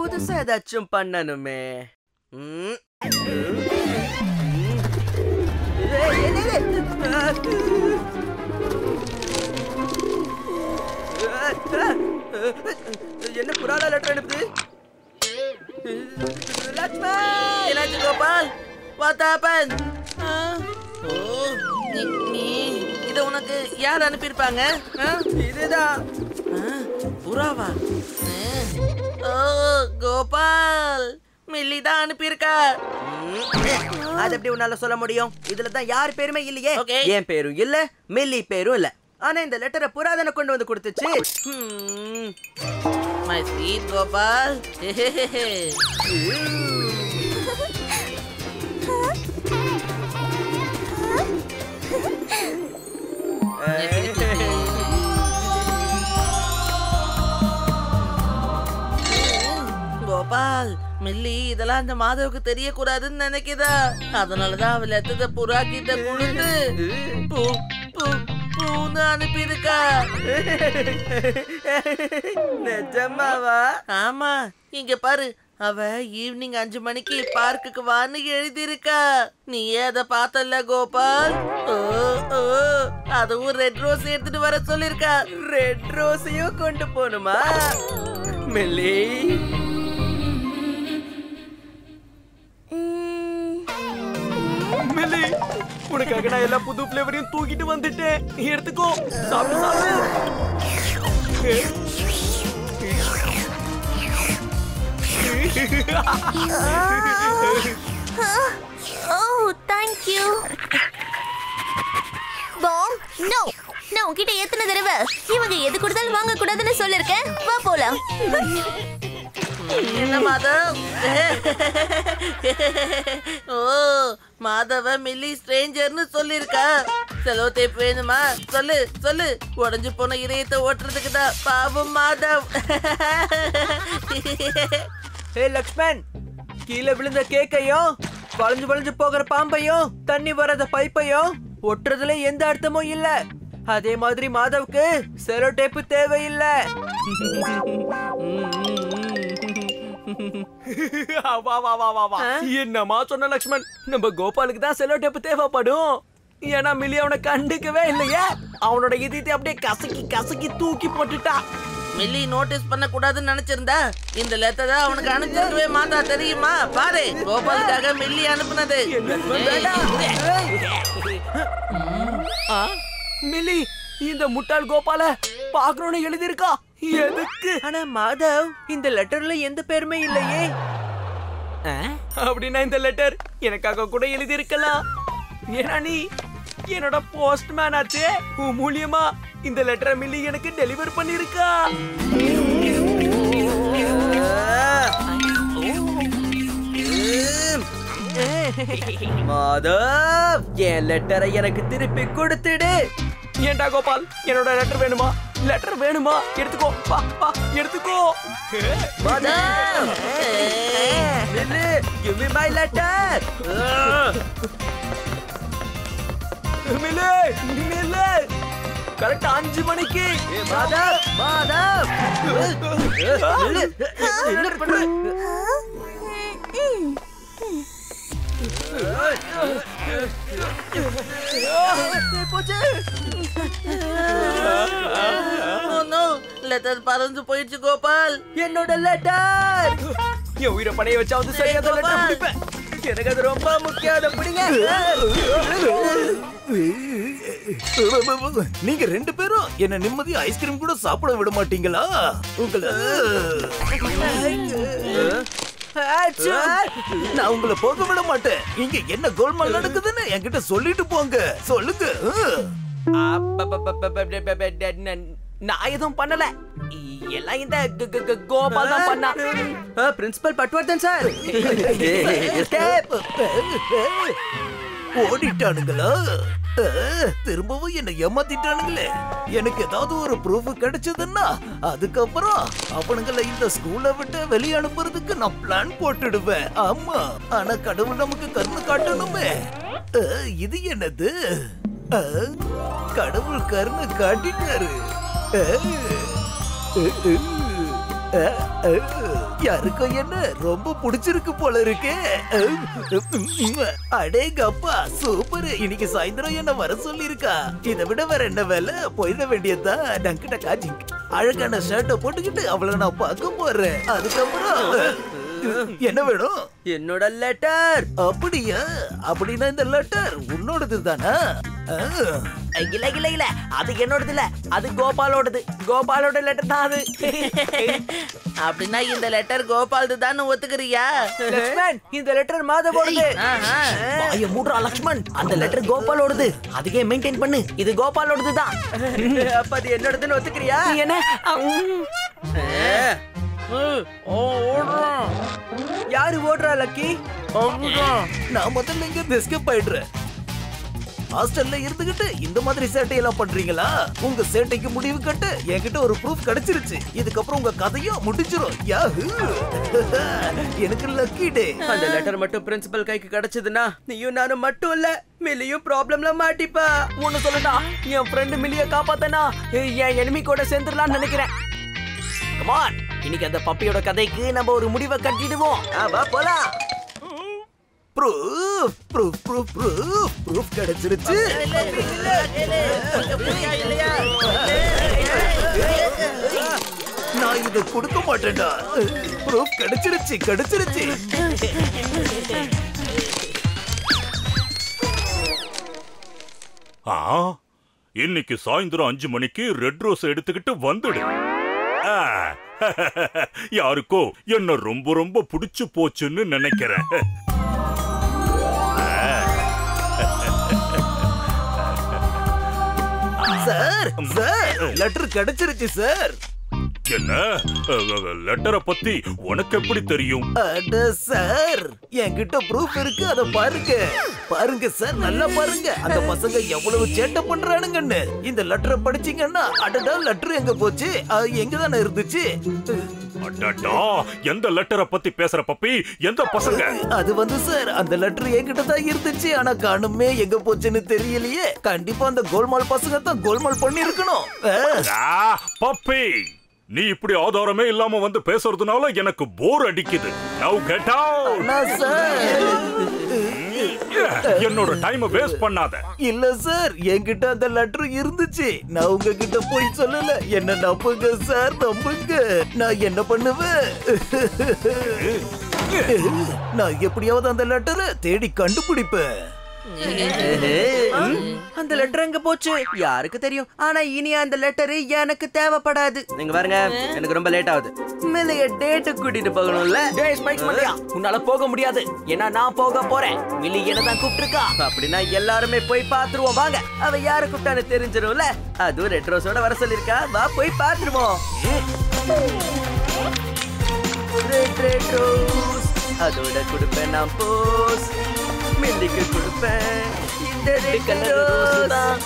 புதுசா ஏதாச்சும் பண்ணணுமே. என்ன புறால லெட்டர் அனுப்புது? என்னாச்சு கோபால்? What happened? நீ இத உனக்கு யார் அனுப்பியிருப்பாங்க? இதுதான் புறாவா? கோபால், மில்லி தான் அனுப்பியிருக்கா. அது எப்படி உன்னால சொல்ல முடியும்? இதுல தான் யார் பேருமே இல்லையே. என் பேரும் இல்ல, மில்லி பேரும் இல்ல. ஆனா இந்த லெட்டரை புறாதனை கொண்டு வந்து கொடுத்துச்சு. My sweet Gopal. Gopal, milli இதெல்லாம் அந்த மாதவுக்கு தெரியக்கூடாதுன்னு நினைக்கிறா. அதனாலதான் அவள் எத்தத புறா கிட்ட கொடுத்து பூன்னு அனுப்பியிருக்கா. நிஜமாவா? ஆமா, இங்க பாரு. அவ ஈவினிங் 5 மணிக்கு பார்க்குக்கு வான்னு எழுதியிருக்கா. நீயே அத பார்த்தல்ல கோபால்? அதுவும் ரெட் ரோஸ் எடுத்துட்டு வர சொல்லிருக்கா. ரெட் ரோஸையும் கொண்டு போணுமா? மில்லி, மில்லி, உனக்காக நான் எல்லா புது ஃபிளேவரையும் தூக்கிட்டு வந்துட்டேன். எடுத்துக்கோ, சாப்பிடு சாப்பிடு. Oh, thank you. பாம், நோ. நான் உன்கிட்ட எத்தனை தடவை இவங்க எது கொடுத்தாலும் வாங்க கூடாதுன்னு சொல்லிருக்கேன். வா போலாம். என்ன மாதவ்? ஓ, மாதவ மில்லி ஸ்ட்ரேஞ்சர்னு சொல்லிருக்கா. செலோ டேப் வேணுமா? சொல்லு சொல்லு. உடஞ்சு போன இதயத்தை ஓட்டுறதுக்கு தான். பாவம் மாதவ். ஹே லக்ஷ்மன், கீழே விழுந்த கேக்கையும் வளைஞ்சு வளைஞ்சு போகிற பாம்பையும் தண்ணி வராத பைப்பையும் ஒட்டுறதுல எந்த அர்த்தமும் இல்ல. அதே மாதிரி மாதவுக்கு செலோ டேப்பு தேவையில்லை. என்னமா சொன்ன லக்ஷ்மன்? நம்ம கோபாலுக்கு தான் செலோ டேப்பு தேவைப்படும். ஏன்னா மில்லி அவனை கண்டுக்கவே இல்லையே. அவனோட இதயத்தை அப்படியே கசக்கி கசக்கி தூக்கி போட்டுட்டா. மில்லி நோட்டீஸ் பண்ண கூடாதுன்னு நினைச்சிருந்தா இந்த லெட்டரை அவனுக்கு அனுப்பிச்சிருக்கவே மாட்டா. தெரியுமா? பாரு, கோபாலுக்காக மில்லி அனுப்புனது. மில்லி இந்த முட்டாள் கோபால பாக்கணும்னு எழுதியிருக்கா. எதுக்கு? ஆனா மாதவ், இந்த லெட்டர்ல எந்த பேருமே இல்லையே. அப்படின்னா இந்த லெட்டர் எனக்காக கூட எழுதி இருக்கலாம். ஏன்னா நீ என்னோட போஸ்ட்மேன் ஆச்சே. உன் மூலியமா இந்த லெட்டரை மில்லி எனக்கு டெலிவர் பண்ணிருக்கா. மாதவ், என் லெட்டரை எனக்கு திருப்பி கொடுத்துடு. ஏண்டா கோபால், என்னோட லெட்டர் வேணுமா? லெட்டர் வேணுமா? எடுத்துக்கோ, பா பா எடுத்துக்கோ. Madhav, milli, give me my letter. Milli, milli, correct 5 மணிக்கு. மாதவ், மாதவ், மில்லி, என்ன பண்ற? லெட்டர் பறந்து போயிடுச்சு கோபால். என்னோட லெட்டர். என் உயிரை பணைய வச்சாவது சரியா லெட்டர் பிடிப்பேன். எனக்கு அது ரொம்ப முக்கியம். அதை பிடிங்க. நீங்க 2 பேரும் என்ன நிம்மதி ஐஸ்கிரீம் கூட சாப்பிட விட மாட்டீங்களா? உங்களை நான் உங்களை போக விட மாட்டேன். இங்க என்ன கோல்மால் நடக்குதுன்னு என்கிட்ட சொல்லிட்டு போங்க. சொல்லுங்க. நான் எதுவும் பண்ணல. எல்லாம் இந்த கோபால் தான் பண்ணா. Principal Patwardhan sir. ஓடிட்டானுங்களா? திரும்பவும் என்ன ஏமாத்திட்டானுங்களே. எனக்கு ஏதாவது ஒரு ப்ரூஃப் கிடைச்சதுன்னா அதுக்கப்புறம் அவனுங்களை இந்த ஸ்கூலை விட்டு வெளியே அனுப்புறதுக்கு நான் பிளான் போட்டுடுவேன். ஆமா, ஆனா கடவுள் நமக்கு கருணை காட்டணுமே. இது என்னது? கடவுள் கருணை காட்டிட்டாரு. யாருக்கும் என்ன ரொம்ப பிடிச்சிருக்கு போல இருக்கு. அடேங்கப்பா சூப்பர். இன்னைக்கு சாயந்தரம் என்ன வர சொல்லிருக்கா. இதை விட வேற என்ன வேலை? போயிட வேண்டியதுதான். டங்கு டக்கா ஜிங்க். அழகான ஷர்ட்டை போட்டுக்கிட்டு அவளை நான் பார்க்க போறேன். அதுக்கப்புறம் என்ன வேணும்? என்னோட லெட்டர். அப்படியா? அப்படின்னா இந்த லெட்டர் உன்னோடது தானா? இல்ல இல்ல இல்ல, அது என்னோடது இல்ல, அது கோபாலோடது. கோபாலோட லெட்டர் தான் அது. அப்படின்னா இந்த லெட்டர் கோபால்து தான் ஒத்துக்கிறியா? லக்ஷ்மன், இந்த லெட்டர் மாதவோடது. வாய மூடுறா லக்ஷ்மன். அந்த லெட்டர் கோபாலோடது. அதுக்கே மெயின்டைன் பண்ணு. இது கோபாலோடது தான். அப்ப அது என்னோடதுன்னு ஒத்துக்கிறியா? என்ன? யாரு ஓடுறா லக்கி? நான் முதல்ல இங்க எஸ்கேப் ஆயிடுறேன். ஹாஸ்டல்ல இருந்துகிட்டு இந்த மாதிரி சேட்டையெல்லாம் பண்றீங்களா? உங்க சேட்டைக்கு முடிவு கட்டு என்கிட்ட ஒரு ப்ரூஃப் கிடைச்சிருச்சு. இதுக்கப்புறம் உங்க கதையும் முடிஞ்சிரும். யாஹூ! எனக்கு லக்கி டே. அந்த லெட்டர் மட்டும் பிரின்சிபல் கைக்கு கிடைச்சதுன்னா நீயும் நானும் மட்டும் இல்ல, மில்லியும் ப்ராப்ளம்ல மாட்டிப்பா. ஒன்னு சொல்லட்டா, என் ஃப்ரெண்ட் மில்லிய காப்பாத்தனா என் எனிமி கூட சேர்ந்துடலாம்னு நினைக்கிறேன். கமான், இன்னைக்கு அந்த பப்பியோட கதைக்கு நம்ம ஒரு முடிவை கட்டிடுவோம். வா போலாம். Proof proof proof proof proof கிடைச்சிருச்சு. நான் இதை கொடுக்க மாட்டேன்டா. ப்ரூஃப் கிடைச்சிருச்சு கிடைச்சிருச்சு. இன்னைக்கு சாயந்தரம் 5 மணிக்கு ரெட் ரோஸ் எடுத்துக்கிட்டு வந்துடு. யாருக்கோ என்ன ரொம்ப ரொம்ப பிடிச்சு போச்சுன்னு நினைக்கிறேன். சார் சார் லெட்டர் கிடைச்சிருச்சு சார். என்ன லெட்டரை பத்தி உனக்கு எப்படி தெரியும்? அட சார், என்கிட்ட ப்ரூஃப் இருக்கு. அத பாருங்க பாருங்க சார், நல்லா பாருங்க. அந்த பசங்க எவ்வளவு சேட்டை பண்றானுங்கன்னு. இந்த லெட்டரை படிச்சீங்கன்னா அடடா லெட்டர் எங்க போச்சு, எங்க தானே இருந்துச்சு. அடடா, எந்த லெட்டரை பத்தி பேசுற பப்பி? எந்த பசங்க? அது சார், அந்த லெட்டர் என்கிட்ட தான் இருந்துச்சு. ஆனா காணுமே, எங்க போச்சுன்னு தெரியலையே. கண்டிப்பா அந்த கோல்மால் பசங்க தான் கோல்மால் பண்ணி இருக்கணும். பப்பி, நீ இப்படி ஆதாரமே இல்லாம வந்து பேசுறதுனால எனக்கு போர் அடிக்குது. நவ கெட் அவுட். என்னோட டைம் வேஸ்ட் பண்ணாத. இல்ல சார், என்கிட்ட அந்த லெட்டர் இருந்துச்சு. நான் உங்ககிட்ட போய் சொல்லல. என்ன நம்புங்க சார், நம்புங்க. நான் என்ன பண்ணுவேன்? நான் எப்படியாவது அந்த லெட்டரை தேடி கண்டுபிடிப்பேன். அந்த லெட்டர் எங்க போச்சு யாருக்கு தெரியும். ஆனா இனி அந்த லெட்டர் எனக்கு தேவைப்படாது. நீங்க பாருங்க, எனக்கு ரொம்ப லேட் ஆகுது. மில்லிய டேட் கூட்டிட்டு போகணும்ல. டேய் ஸ்பைக்ஸ் மண்டையா, உன்னால போக முடியாது. ஏன்னா நான் போக போறேன். மில்லி என்ன தான் கூப்பிட்டுருக்கா. அப்படின்னா எல்லாருமே போய் பாத்துருவோம் வாங்க. அவ யார கூப்பிட்டான்னு தெரிஞ்சிரும்ல. அதுவும் ரெட் ரோஸோட வர சொல்லிருக்கா. வா போய் பாத்துருவோம். ரெட் ரோஸ் அதோட கொடுப்பேன் நான் போஸ். மில்லிக்கு கொடுப்பேன் இந்த ரெட் ரோஸ் தான்.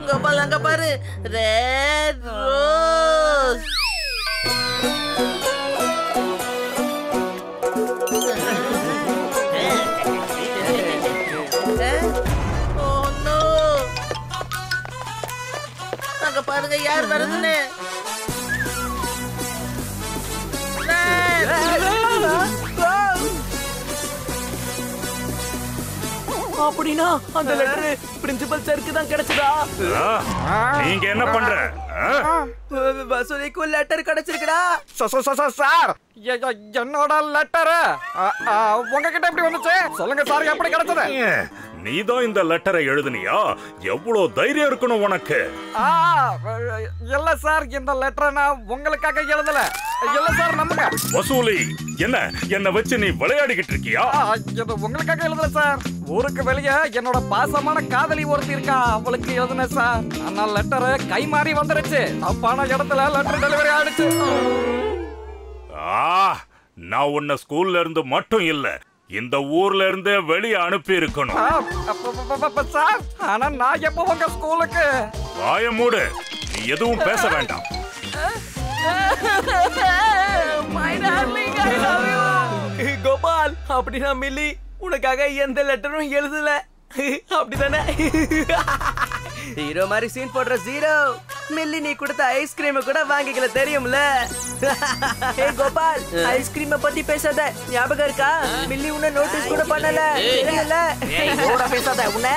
கோபால் அங்க பாரு, ரெட் ரோஸ். அங்க பாருங்க யார் வருதுன்னு. அப்படின்னா அந்த லெட்டர் பிரின்சிபல் சாருக்கு தான் கிடைச்சதா? நீங்க என்ன பண்ற? வசூலிக்கு லெட்டர் கிடைச்சிருக்குடா. சார், என்னோட லெட்டர் உங்ககிட்ட எப்படி வந்துச்சு? சொல்லுங்க சார், எப்படி கிடைச்சது? நீதான் இந்த லெட்டரை எழுதுனியா? எவ்வளவு தைரியம் இருக்கணும் உனக்கு? இல்ல சார், இந்த லெட்டரை நான் உங்களுக்காக எழுதல. இல்ல சார், நம்புங்க. வசூலி, என்ன வச்சு நீ விளையாடிக்கிட்டு இருக்கியா? இது உங்களுக்காக எழுதல சார். ஊருக்கு வெளியே என்னோட பாசமான காதலி ஒருத்தி இருக்கா, அவளுக்கு எழுதுன சார். ஆனா லெட்டர் கை மாறி வந்துருச்சு. தப்பான இடத்துல லெட்டர் டெலிவரி ஆயிடுச்சு. நான் உன்னை ஸ்கூல்ல இருந்து மட்டும் இல்ல, இந்த ஊர்ல இருந்தே வெளியே அனுப்பி இருக்கணும். சார், ஆனா நான் எப்போ உங்க ஸ்கூலுக்கு? வாய மூடு, நீ எதுவும் பேச வேண்டாம். கோபால், அப்படின்னா மில்லி உனக்காக எந்த லெட்டரும் எழுதல அப்படிதானே? ஹீரோ மாதிரி சீன் போடுற ஜீரோ. மில்லி நீ கொடுத்த ஐஸ்கிரீம் கூட வாங்கிக்கல தெரியும்ல. ஏய் கோபால், ஐஸ்கிரீம் பத்தி பேசாத. ஞாபகம் இருக்கா? மில்லி உன்னை நோட்டீஸ் கூட பண்ணல. தெரியல. பேசாத உன்ன